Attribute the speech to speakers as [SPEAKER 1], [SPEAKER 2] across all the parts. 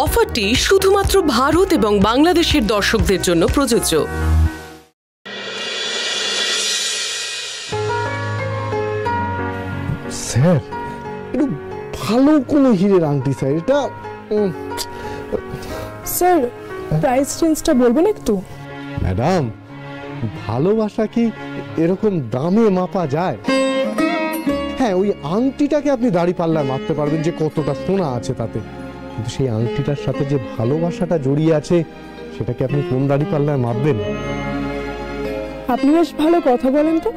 [SPEAKER 1] অফারটি শুধুমাত্র ভারত এবং বাংলাদেশের দর্শকদের জন্য প্রযোজ্য।
[SPEAKER 2] স্যার, একটু ভালো কোনো হীরের আংটি স্যার। এটা
[SPEAKER 3] স্যার, প্রাইস রেঞ্জটা বলবেন একটু?
[SPEAKER 2] ম্যাডাম, ভালোবাসা কি এরকম দামে মাপা যায়? হ্যাঁ, ওই আংটিটাকে আপনি দাঁড়িপাল্লায় মাপতে পারবেন যে কতটা সোনা আছে তাতে, কিন্তু সেই আংটিটার সাথে যে ভালোবাসাটা জড়িয়ে আছে সেটাকে আপনি কোন দাঁড়িপাল্লায় মাপবেন?
[SPEAKER 3] আপনি বেশ ভালো কথা বলেন তো।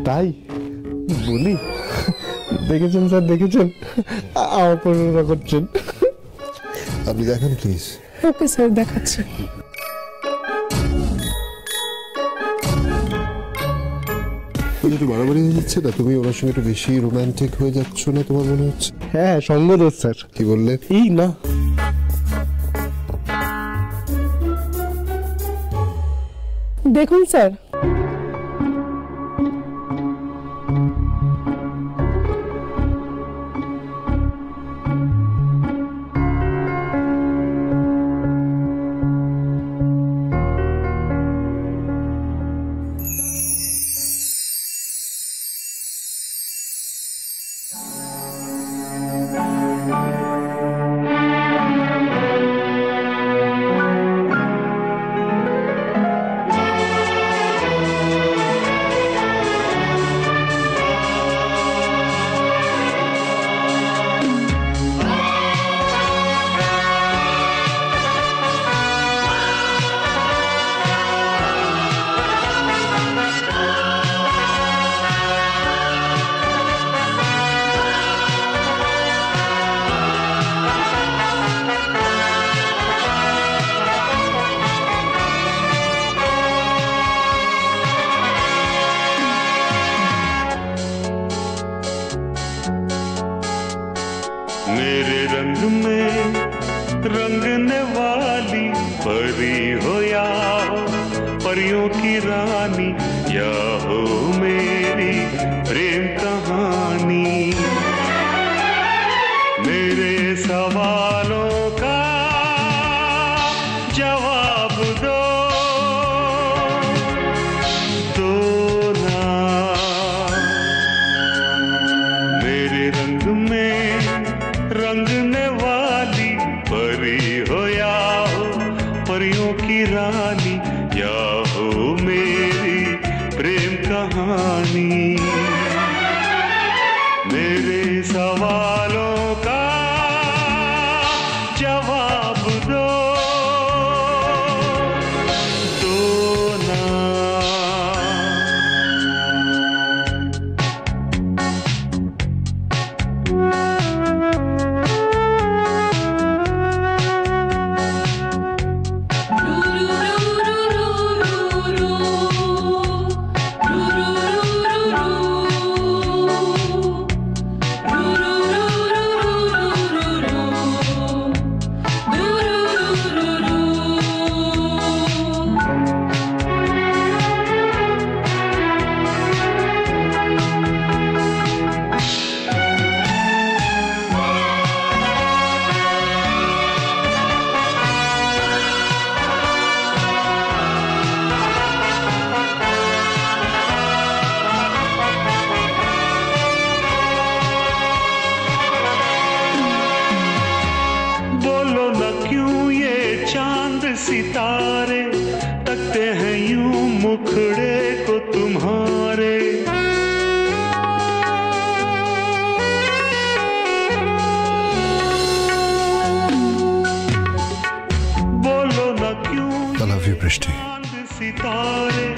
[SPEAKER 2] তাই বলি? দেখেছেন স্যার, দেখেছেন? আমার প্রশংসা করছেন।
[SPEAKER 4] আপনি দেখেন প্লিজ।
[SPEAKER 3] ওকে স্যার, দেখাচ্ছি।
[SPEAKER 4] একটু বাড়াবাড়ি হয়ে যাচ্ছে না? তুমি ওনার সঙ্গে একটু বেশি রোমান্টিক হয়ে যাচ্ছ না তোমার মনে হচ্ছে?
[SPEAKER 2] হ্যাঁ, সঙ্গদোষ স্যার।
[SPEAKER 4] কি বললে?
[SPEAKER 2] এই না,
[SPEAKER 3] দেখুন স্যার,
[SPEAKER 5] मेरे रंग में रंगने वाली परी हो या हो परियों की रानी, या हो मेरी प्रेम कहानी। मेरे सवालों का जवाब दो ना। मेरे रंग में रंगने वाली परी हो या हो परियों की रानी, या हो मेरी प्रेम कहानी। मेरे सवालों का जवाब दो ना। सितारे तकते हैं यूं मुखड़े को तुम्हारे। बोलो न क्यों चांद सितारे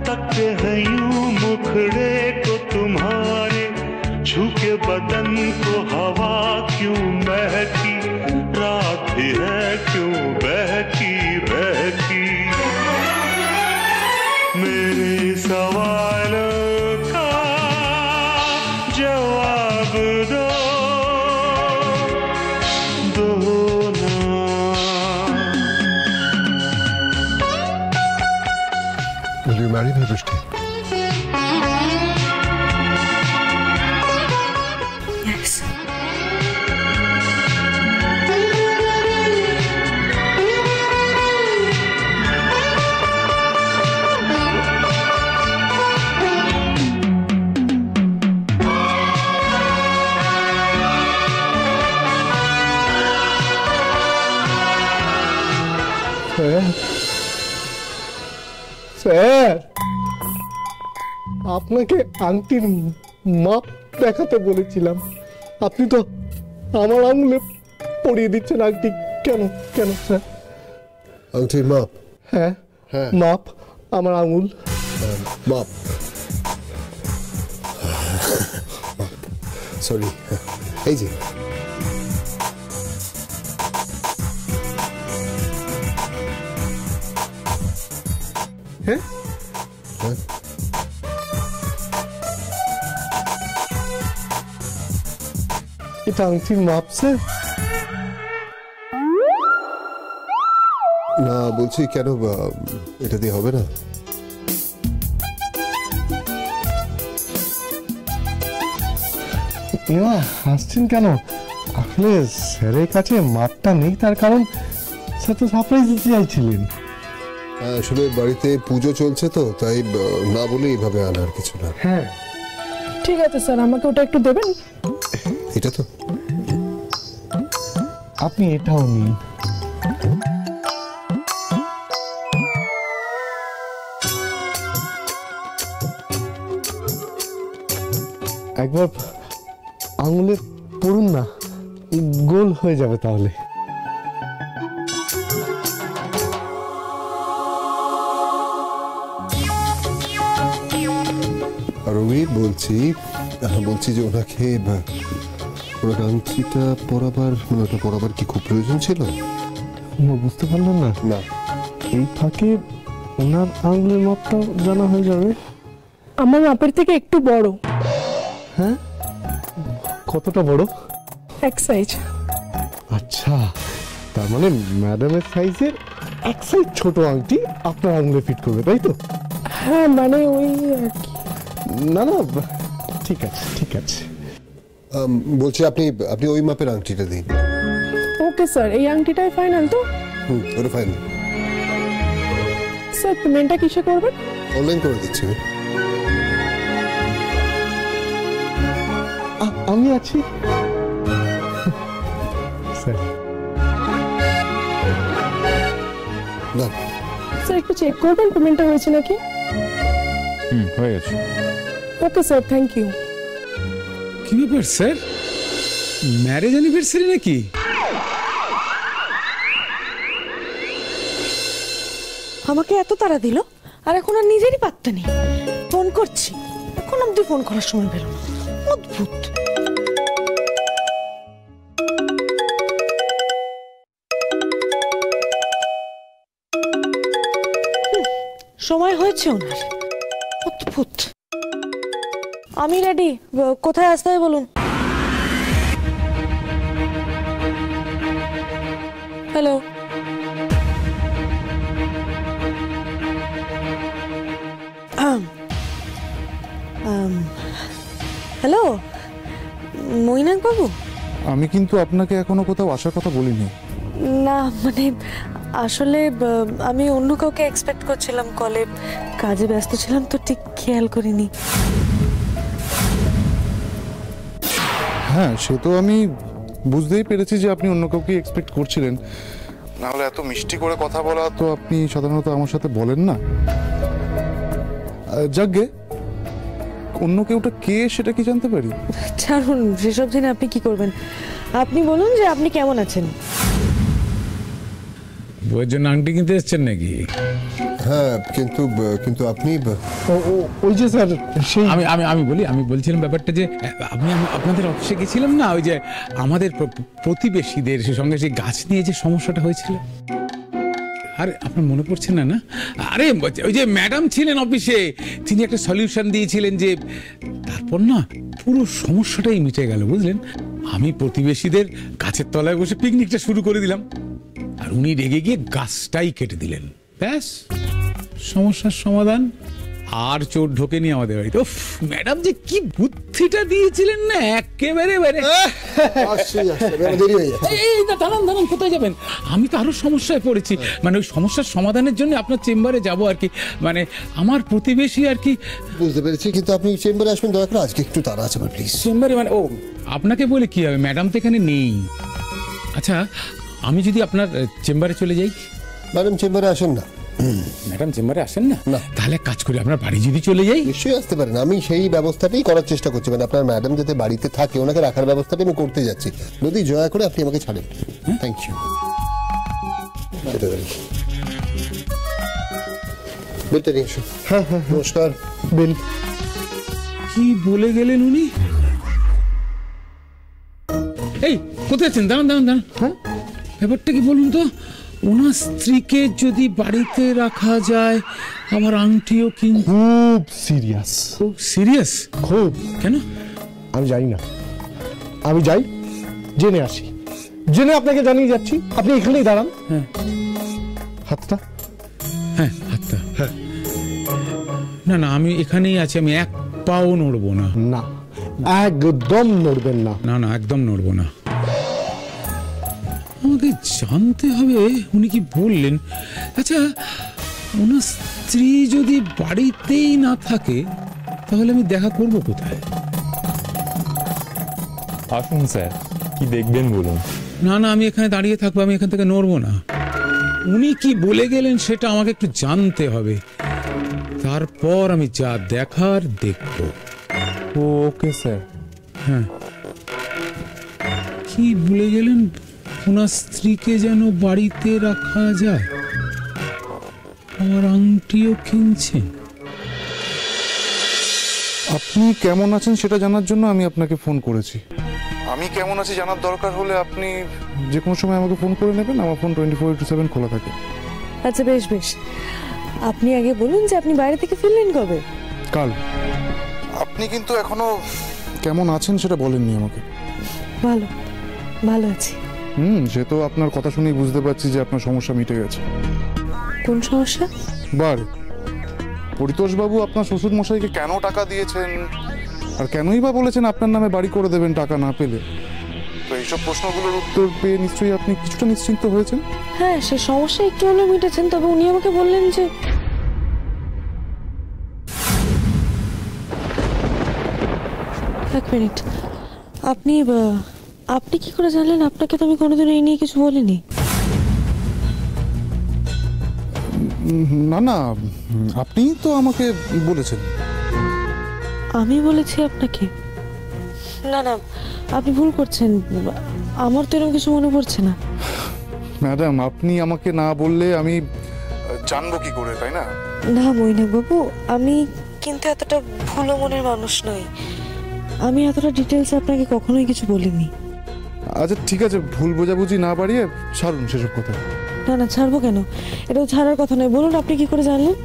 [SPEAKER 5] तकते हैं यूं मुखड़े को तुम्हारे। छू के बदन को हवा क्यों महकी, रात भी है क्यों बहकी बहकी। मेरे सवालों का जवाब दो ना।
[SPEAKER 4] Will you marry me, Vrishti?
[SPEAKER 3] Yes.
[SPEAKER 2] Sir sir, আপনাকে আংটির মাপ দেখাতে বলেছিলাম, আপনি তো আমার আঙুলে পরিয়ে দিচ্ছেন আংটি। কেন কেন স্যার?
[SPEAKER 4] আংটির মাপ?
[SPEAKER 2] হ্যাঁ
[SPEAKER 4] হ্যাঁ।
[SPEAKER 2] মাপ, আমার আঙুল
[SPEAKER 4] মাপ, সরি, এই যে
[SPEAKER 2] হ্যাঁ
[SPEAKER 4] হ্যাঁ,
[SPEAKER 2] এটা আংটির মাপ স্যার?
[SPEAKER 4] না বলছি কেন, এটা দিয়ে হবে না?
[SPEAKER 2] এমা হাসছেন কেন? আসলে স্যারের কাছে মাপটা নেই, তার কারণ স্যার তো সারপ্রাইজ দিতে চাইছিলেন।
[SPEAKER 4] আসলে বাড়িতে পুজো চলছে তো, তাই না বলে এইভাবে আনার কিছু না।
[SPEAKER 2] হ্যাঁ
[SPEAKER 3] ঠিক আছে স্যার, আমাকে ওটা একটু দেবেন?
[SPEAKER 4] এটা তো
[SPEAKER 2] আপনি এটাও নিন। একবার আঙুলে পড়ুন না, গোল হয়ে যাবে তাহলে।
[SPEAKER 4] আর আমি বলছি যে ওনাকে ওনাকে আংটিটা পরাবার, মানে ওটা পরাবার কি খুব প্রয়োজন ছিল?
[SPEAKER 2] বুঝতে পারলেন না?
[SPEAKER 4] না,
[SPEAKER 2] এই ফাঁকে ওনার আঙুলের মাপটাও জানা হয়ে যাবে।
[SPEAKER 3] আমার মাপের থেকে একটু বড়।
[SPEAKER 2] হ্যাঁ, কতটা বড়?
[SPEAKER 3] এক সাইজ।
[SPEAKER 2] আচ্ছা, তার মানে ম্যাডামের সাইজের এক সাইজ ছোট আংটি আপনার আঙুলে ফিট করবে, তাই তো?
[SPEAKER 3] হ্যাঁ মানে ওই আর কি।
[SPEAKER 2] না না, ঠিক আছে ঠিক আছে।
[SPEAKER 4] বলছি আপনি আপনি ওই মাপের আংটিটা দিন।
[SPEAKER 3] ওকে স্যার, এই আংটিটাই ফাইনাল তো?
[SPEAKER 4] ওটা ফাইন।
[SPEAKER 3] স্যার পেমেন্টটা কিসে করবেন?
[SPEAKER 4] অনলাইন করে দিচ্ছি।
[SPEAKER 2] আমি আছি স্যার।
[SPEAKER 4] না,
[SPEAKER 3] স্যার একটু চেক করবেন পেমেন্টটা হয়েছে নাকি?
[SPEAKER 6] হয়ে গেছে।
[SPEAKER 3] Okay sir, thank you.
[SPEAKER 6] কি ব্যাপার স্যার, ম্যারেজ অ্যানিভার্সারি নাকি?
[SPEAKER 7] আমাকে এত তাড়া দিল, আর এখন আর নিজেরই পাত্তা নেই। ফোন করছি, এখন অব্দি ফোন করার সময় পেল না। অদ্ভুত। সময় হয়েছে ওনার, অদ্ভুত। আমি রেডি, কোথায় আসতে হবে বলুন। হ্যালো, হ্যালো মৈনাক বাবু।
[SPEAKER 6] আমি কিন্তু আপনাকে এখনো কোথাও আসার কথা বলিনি।
[SPEAKER 7] না মানে আসলে আমি অন্য কাউকে এক্সপেক্ট করছিলাম কলে, কাজে ব্যস্ত ছিলাম তো ঠিক খেয়াল করিনি।
[SPEAKER 6] হ্যাঁ, সে তো আমি বুঝতেই পেরেছি যে আপনি অন্য কাউকে এক্সপেক্ট করছিলেন, না হলে এত মিষ্টি করে কথা বলা তো আপনি সাধারণত আমার সাথে বলেন না। যাকগে, অন্য কেউটা কে সেটা কি জানতে পারি?
[SPEAKER 7] ছাড়ুন সেসব জেনে আপনি কি করবেন। আপনি বলুন যে আপনি কেমন আছেন।
[SPEAKER 8] বইয়ের জন্য আংটি কিনতে এসছেন নাকি?
[SPEAKER 4] হ্যাঁ, কিন্তু আপনি
[SPEAKER 2] ওই যে স্যার সেই
[SPEAKER 8] আমি বলছিলাম ব্যাপারটা যে আমি আপনাদের অফিসে গেছিলাম না, ওই যে আমাদের প্রতিবেশীদের সঙ্গে সেই গাছ নিয়ে যে সমস্যাটা হয়েছিল। আরে আপনার মনে পড়ছে না? না আরে ওই যে ম্যাডাম ছিলেন অফিসে, তিনি একটা সলিউশন দিয়েছিলেন যে তারপর না পুরো সমস্যাটাই মিটে গেল, বুঝলেন। আমি প্রতিবেশীদের গাছের তলায় বসে পিকনিকটা শুরু করে দিলাম, আর উনি রেগে গিয়ে গাছটাই কেটে দিলেন। ব্যাস, সমস্যার সমাধান। আর চোর ঢোকেনি আমাদের বাড়িতে। উফ, ম্যাডাম যে কি বুদ্ধিটা দিয়েছিলেন না, একেবারে দাঁড়ান, কোথায় যাবেন? আমি তো আরো সমস্যায় পড়েছি, মানে ওই সমস্যার সমাধানের জন্য আপনার চেম্বারে যাব আর কি। মানে আমার প্রতিবেশী আর কি।
[SPEAKER 4] বুঝতে পেরেছি, কিন্তু আপনি চেম্বারে আসবেন দয়া করে, আজকে একটু তাড়া আছে প্লিজ।
[SPEAKER 8] চেম্বারে মানে ও আপনাকে বলে কি হবে, ম্যাডাম তো এখানে নেই। আচ্ছা, আমি যদি আপনার চেম্বারে চলে যাই?
[SPEAKER 4] ম্যাডাম চেম্বারে আসেন না।
[SPEAKER 8] ম্যাডাম চেম্বারে আসেন না?
[SPEAKER 4] না।
[SPEAKER 8] তাহলে এক কাজ করি, আপনার বাড়ি যদি চলে যাই।
[SPEAKER 4] নিশ্চয়ই আসতে পারেন, আমি সেই ব্যবস্থাটাই করার চেষ্টা করছি। মানে আপনার ম্যাডাম যাতে বাড়িতে থাকে, ওনাকে রাখার ব্যবস্থাটা আমি করতে যাচ্ছি। যদি দয়া করে আপনি আমাকে ছাড়েন। Thank you. বিলটা নিয়ে এসো।
[SPEAKER 2] হ্যাঁ হ্যাঁ
[SPEAKER 4] নমস্কার।
[SPEAKER 2] বিল।
[SPEAKER 8] কি বলে গেলেন উনি? এই কোথায় আছেন? দাঁড়ান দাঁড়ান দাঁড়ান।
[SPEAKER 2] হ্যাঁ,
[SPEAKER 8] ব্যাপারটা কি বলুন তো? ওনার স্ত্রীকে যদি বাড়িতে রাখা যায়, আমার আংটিও কিন্তু
[SPEAKER 2] খুব সিরিয়াস,
[SPEAKER 8] খুব সিরিয়াস।
[SPEAKER 2] খুব।
[SPEAKER 8] কেন?
[SPEAKER 2] আমি জানি না, আমি যাই জেনে আসি, জেনে আপনাকে জানিয়ে যাচ্ছি। আপনি এখানেই দাঁড়ান।
[SPEAKER 8] হ্যাঁ।
[SPEAKER 2] হাতটা।
[SPEAKER 8] হ্যাঁ হাতটা। না না, আমি এখানেই আছি, আমি এক পাও নড়বো না।
[SPEAKER 2] না, একদম নড়বেন না।
[SPEAKER 8] না না, একদম নড়বো না। আমাকে জানতে হবে উনি কি বললেন। আচ্ছা, ওনার স্ত্রী যদি বাড়িতেই না থাকে, তাহলে আমি দেখা করব কোথায়?
[SPEAKER 9] আসুন স্যার, কি দেখবেন বলুন।
[SPEAKER 8] না না, আমি এখানে দাঁড়িয়ে থাকবো, আমি এখান থেকে নড়বো না। উনি কি বলে গেলেন সেটা আমাকে একটু জানতে হবে, তারপর আমি যা দেখার দেখব।
[SPEAKER 9] Okay sir.
[SPEAKER 8] হ্যাঁ, কি বলে গেলেন? ওনার স্ত্রীকে যেন বাড়িতে রাখা যায়, আমার আংটিও কিনছেন।
[SPEAKER 6] আপনি কেমন আছেন সেটা জানার জন্য আমি আপনাকে ফোন করেছি। আমি কেমন আছি জানার দরকার হলে আপনি যে কোনো সময় আমাকে ফোন করে নেবেন। আমার ফোন 24/7 খোলা থাকে।
[SPEAKER 7] আচ্ছা বেশ বেশ, আপনি আগে বলুন যে আপনি বাইরে থেকে ফিরলেন কবে?
[SPEAKER 6] কাল। আপনি কিন্তু এখনো কেমন আছেন সেটা বলেননি আমাকে।
[SPEAKER 7] ভালো, ভালো আছি।
[SPEAKER 6] সে তো আপনার কথা শুনেই বুঝতে পারছি যে আপনার সমস্যা মিটে গেছে।
[SPEAKER 7] কোন সমস্যা?
[SPEAKER 6] পরিতোষ বাবু আপনার শ্বশুর মশাইকে কেন টাকা দিয়েছেন, আর কেনই বা বলেছেন আপনার নামে বাড়ি করে দেবেন টাকা না পেলে? তো এইসব প্রশ্নগুলোর উত্তর পেয়ে নিশ্চয়ই আপনি কিছুটা নিশ্চিন্ত হয়েছেন।
[SPEAKER 7] হ্যাঁ, সে সমস্যা একটু হলেও মিটেছেন, তবে উনি আমাকে বললেন যে এক মিনিট, আপনি আপনি কি করে জানলেন? আপনাকে তো আমি কোনোদিন এই নিয়ে কিছু বলিনি।
[SPEAKER 6] না না, আপনি তো আমাকে বলেছেন।
[SPEAKER 7] আমি বলেছি আপনাকে? না না, আপনি ভুল করছেন, আমার তো এরকম কিছু মনে পড়ছে না।
[SPEAKER 6] ম্যাডাম, আপনি আমাকে না বললে আমি জানবো কি করে, তাই না?
[SPEAKER 7] না মৈনাক বাবু, আমি কিন্তু এতটা ভুলো মনের মানুষ নই। আমি এতটা ডিটেলস আপনাকে কখনোই কিছু বলিনি।
[SPEAKER 6] আচ্ছা ঠিক আছে, ভুল বোঝাবুঝি না বাড়িয়ে ছাড়ুন সেসব কথা।
[SPEAKER 7] না না, ছাড়বো কেন? এটা ছাড়ার কথা নয়। বলুন আপনি কি করে জানলেন?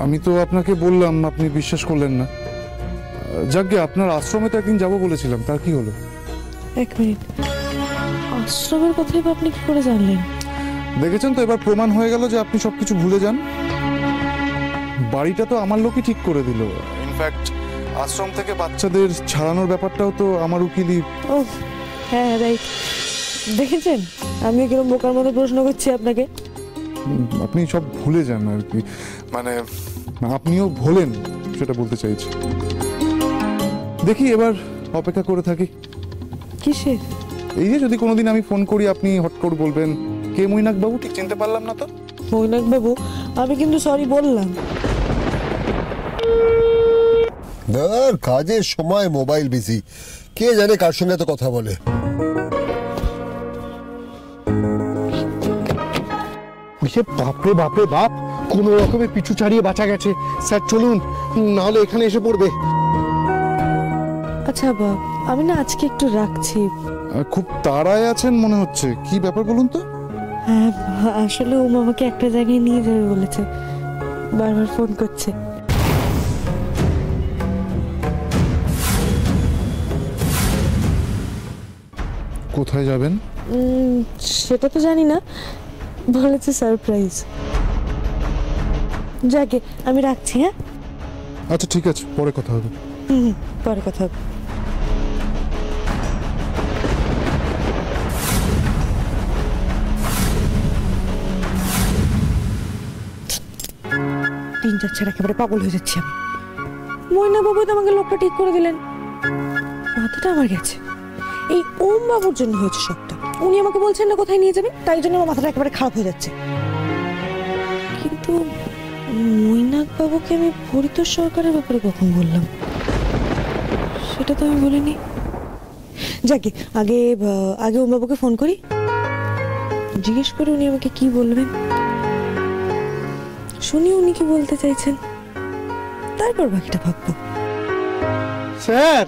[SPEAKER 6] আমি তো আপনাকে বললাম, আপনি বিশ্বাস করলেন না। যাকে আপনার আশ্রমে তো একদিন যাবো বলেছিলাম, তার কি হলো?
[SPEAKER 7] এক মিনিট, আশ্রমের কথাই বা আপনি কি করে জানলেন?
[SPEAKER 6] দেখেছেন তো, এবার প্রমাণ হয়ে গেল যে আপনি সবকিছু ভুলে যান। বাড়িটা তো আমার লোকই ঠিক করে দিল। ইনফ্যাক্ট আশ্রম থেকে বাচ্চাদের ছাড়ানোর ব্যাপারটাও তো আমার উকিলই।
[SPEAKER 7] ও হ্যাঁ, রাইট। দেখেছেন আমি কিরকম বোকার মতো প্রশ্ন করছি আপনাকে।
[SPEAKER 6] আপনি সব ভুলে যান আর কি, মানে আপনিও ভোলেন, সেটা বলতে চাইছি। দেখি এবার অপেক্ষা করে থাকি।
[SPEAKER 7] কিসের?
[SPEAKER 6] এই যে যদি কোনোদিন আমি ফোন করি, আপনি হট করে বলবেন কে মৈনাক বাবু, ঠিক চিনতে পারলাম না তো।
[SPEAKER 7] মৈনাক বাবু, আমি কিন্তু সরি বললাম।
[SPEAKER 4] কাজের সময় মোবাইল বিজি, কে জানে কার সঙ্গে এত কথা বলে।
[SPEAKER 2] বাপরে বাপরে বাপ, কোন রকমে পিছু ছাড়িয়ে বাঁচা গেছে। স্যার চলুন, নাহলে এখানে এসে পড়বে।
[SPEAKER 7] আচ্ছা আমি না আজকে একটু রাখছি।
[SPEAKER 6] খুব তাড়ায় আছেন মনে হচ্ছে, কি ব্যাপার বলুন তো?
[SPEAKER 7] হ্যাঁ, আসলে ও আমাকে একটা জায়গায় নিয়ে যাবে বলেছে, বারবার ফোন করছে।
[SPEAKER 6] কোথায় যাবেন?
[SPEAKER 7] সেটা তো জানি না, বলেছে সারপ্রাইজ। যাকে আমি রাখছি। হ্যাঁ
[SPEAKER 6] আচ্ছা ঠিক আছে, পরে কথা হবে।
[SPEAKER 7] পরে কথা হবে। তিন যাচ্ছে, একেবারে পাগল হয়ে যাচ্ছি আমি। মৈনাক বাবু তো আমাকে লোকটা ঠিক করে দিলেন, মাথাটা আমার গেছে। এই ওম বাবুর জন্য হয়েছে সবটা। উনি আমাকে বলছেন না কোথায় নিয়ে যাবেন, তাই জন্য আমার মাথাটা একেবারে খারাপ হয়ে যাচ্ছে। কিন্তু মৈনাক বাবুকে আমি পরিতোষ সরকারের ব্যাপারে কখন বললাম? সেটা তো আমি বলিনি। যাকে আগে আগে ওম বাবুকে ফোন করি, জিজ্ঞেস করে উনি আমাকে কি বলবেন, শুনি উনি কি বলতে চাইছেন, তারপর বাকিটা ভাববো।
[SPEAKER 2] স্যার,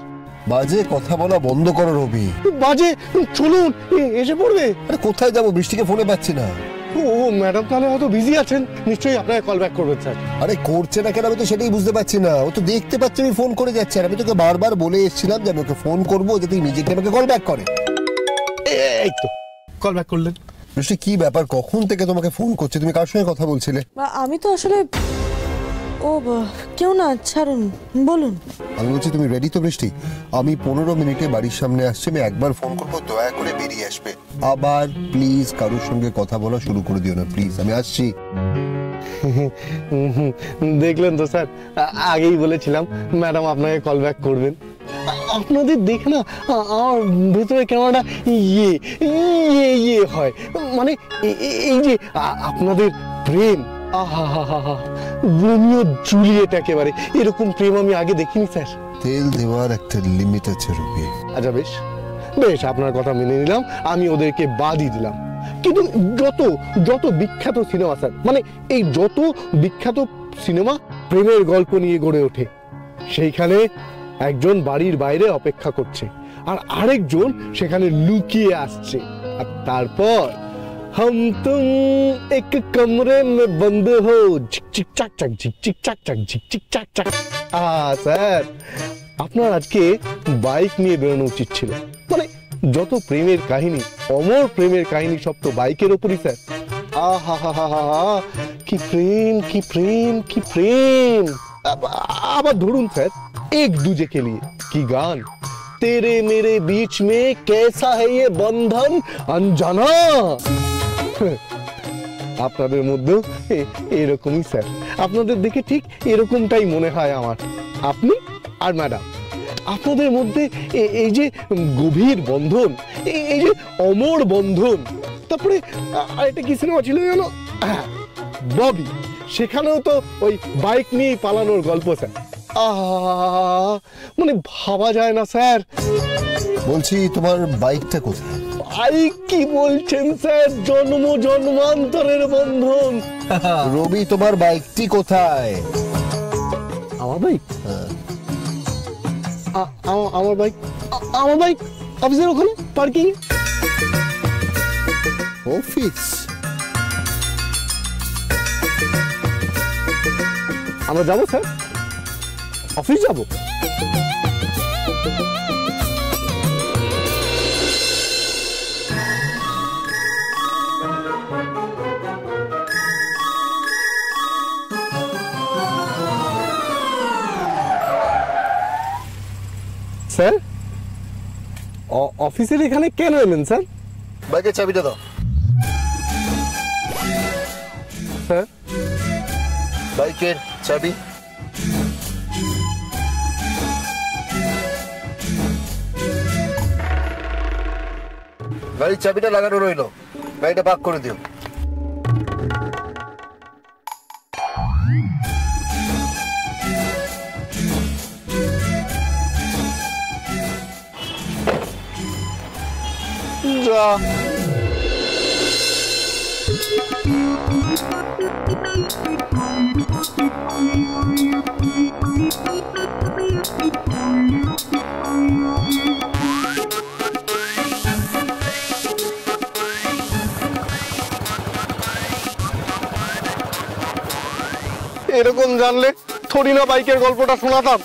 [SPEAKER 4] বাজে কথা বলা বন্ধ করো রবি।
[SPEAKER 2] বাজে, চলুন এসে পড়বে।
[SPEAKER 4] আরে কোথায় যাবো, বৃষ্টিকে ফোনে পাচ্ছি না।
[SPEAKER 2] ও ম্যাডাম তাহলে হয়তো বিজি আছেন, নিশ্চয়ই আপনাকে কল ব্যাক করবেন স্যার।
[SPEAKER 4] আরে করছে না কেন আমি তো সেটাই বুঝতে পারছি না। ও তো দেখতে পাচ্ছে আমি ফোন করে যাচ্ছি, আর আমি তোকে বারবার বলে এসেছিলাম যে আমি ওকে ফোন করবো যাতে নিজেকে আমাকে কল ব্যাক করে।
[SPEAKER 2] এই তো কল ব্যাক করলেন।
[SPEAKER 4] বৃষ্টি কি ব্যাপার, কখন থেকে তোমাকে ফোন করছে? তুমি কার সঙ্গে কথা বলছিলে?
[SPEAKER 7] আমি তো আসলে কেউ না, ছাড়ুন, বলুন।
[SPEAKER 4] আমি বলছি তুমি রেডি তো বৃষ্টি? আমি 15 মিনিটে বাড়ির সামনে আসছি, আমি একবার ফোন করবো, দয়া করে বেরিয়ে আসবে। আবার প্লিজ কারোর সঙ্গে কথা বলা শুরু করে দিও না প্লিজ, আমি আসছি।
[SPEAKER 2] দেখলেন তো স্যার, আগেই বলেছিলাম ম্যাডাম আপনাকে কল ব্যাক করবেন। আপনাদের দেখে না আমার ভেতরে কেমন একটা ইয়ে ইয়ে ইয়ে হয়, মানে এই যে আপনাদের প্রেম, আহা হা হা হা, রোমিও জুলিয়েট একেবারে, এরকম প্রেম আমি আগে দেখিনি স্যার।
[SPEAKER 4] তেল দেওয়ার একটা লিমিট আছে রবি।
[SPEAKER 2] আচ্ছা বেশ বেশ, আপনার কথা মেনে নিলাম, আমি ওদেরকে বাদই দিলাম। কিন্তু যত যত বিখ্যাত সিনেমা স্যার, মানে এই যত বিখ্যাত সিনেমা প্রেমের গল্প নিয়ে গড়ে ওঠে, সেইখানে একজন বাড়ির বাইরে অপেক্ষা করছে আর আরেকজন সেখানে লুকিয়ে আসছে, আর তারপর हम तुम एक कमरे में बंद हो, झिक झिक चाक चाक, झिक झिक चाक चाक, झिक झिक चाक चाक। স্যার, আপনার আজকে বাইক নিয়ে বেরোনো উচিত ছিল। মানে যত প্রেমের কাহিনী, অমর প্রেমের কাহিনী, সব তো বাইকের ওপরই স্যার। আহা হা হা হা, কি প্রেম কি প্রেম কি প্রেম। আবার ধরুন স্যার, এক दूजे के लिए কি গান, तेरे मेरे बीच में कैसा है ये बंधन अनजाना। আপনাদের মধ্যেও এরকমই স্যার, আপনাদের দেখে ঠিক এরকমটাই মনে হয় আমার। আপনি আর ম্যাডাম, আপনাদের মধ্যে এই যে গভীর বন্ধন, এই যে অমর বন্ধন। তারপরে আরেকটা কি সিনেমা ছিল জানো, ববি, সেখানেও তো ওই বাইক নিয়ে পালানোর গল্প স্যার। মানে ভাবা যায় না স্যার।
[SPEAKER 4] বলছি তোমার বাইকটা কোথায়?
[SPEAKER 2] বাইক কি বলছেন স্যার, জন্ম জন্মান্তরের বন্ধন।
[SPEAKER 4] রবি তোমার বাইকটি কোথায়?
[SPEAKER 2] আমার বাইক, আমার বাইক, আমার বাইক অফিসের ওখানে পার্কিং।
[SPEAKER 4] অফিস?
[SPEAKER 2] আমরা যাবো স্যার, অফিস যাবো। স্যার, অফিসের এখানে কেন এলেন স্যার?
[SPEAKER 4] বাইকের চাবিটা দাও।
[SPEAKER 2] স্যার,
[SPEAKER 4] বাইকের চাবি। গাড়ির চাবিটা লাগানো রইলো, গাড়িটা পাক করে দিও।
[SPEAKER 2] যা এরকম জানলে থোড়ি না বাইকের গল্পটা শোনাতাম।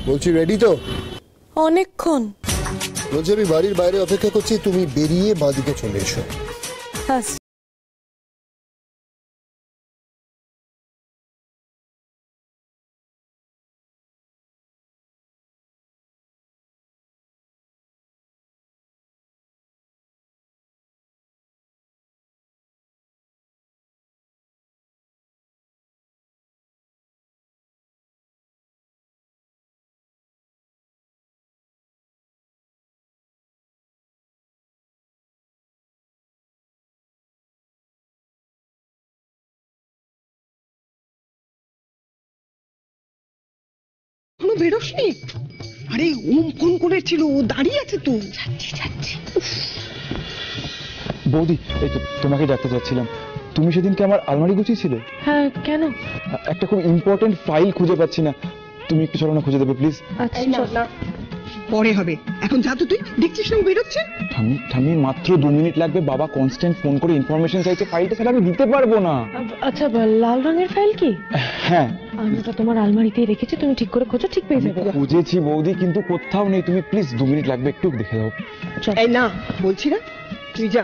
[SPEAKER 4] বলছি রেডি তো?
[SPEAKER 7] অনেকক্ষণ।
[SPEAKER 4] বলছি আমি বাড়ির বাইরে অপেক্ষা করছি, তুমি বেরিয়ে বাঁদিকে চলে এসো।
[SPEAKER 7] হ্যাঁ।
[SPEAKER 10] বেরোসনি? আরে ওম ফোন করেছিল, ও দাঁড়িয়ে আছে তো। যাচ্ছি।
[SPEAKER 11] বৌদি, এই তো তোমাকে ডাকতে যাচ্ছিলাম। তুমি সেদিনকে আমার আলমারি গুছিয়েছিলে?
[SPEAKER 12] হ্যাঁ, কেন?
[SPEAKER 11] একটা খুব ইম্পর্টেন্ট ফাইল খুঁজে পাচ্ছি না, তুমি একটু চলো না, খুঁজে দেবে প্লিজ?
[SPEAKER 10] আচ্ছা, পরে হবে, এখন যা তো। তুই দেখছিস না ও বেরোচ্ছে?
[SPEAKER 11] ঠাম্মি মাত্র 2 মিনিট লাগবে, বাবা কনস্ট্যান্ট ফোন করে ইনফরমেশন চাইছে, ফাইলটা ছাড়া আমি দিতে পারবো না।
[SPEAKER 12] আচ্ছা, লাল রঙের ফাইল কি?
[SPEAKER 11] হ্যাঁ,
[SPEAKER 12] আমি তো তোমার আলমারিতে রেখেছি, তুমি ঠিক করে খোঁজো, ঠিক পেয়ে যাবে।
[SPEAKER 11] খুঁজেছি বৌদি, কিন্তু কোথাও নেই। তুমি প্লিজ 2 মিনিট লাগবে, একটু দেখে দাও।
[SPEAKER 10] এই না, বলছি না, তুই যা,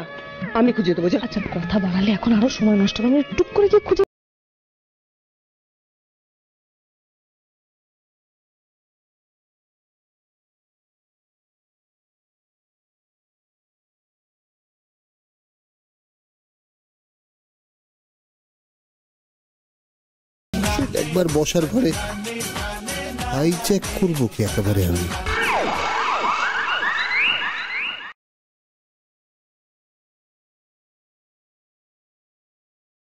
[SPEAKER 10] আমি খুঁজে দেবো।
[SPEAKER 12] আচ্ছা, কথা বাড়ালে এখন আরো সময় নষ্ট হবে, আমি টুক করে গিয়ে খুঁজে।
[SPEAKER 4] একবার বসার ঘরে হাইজ্যাক করবো কি একেবারে আমি।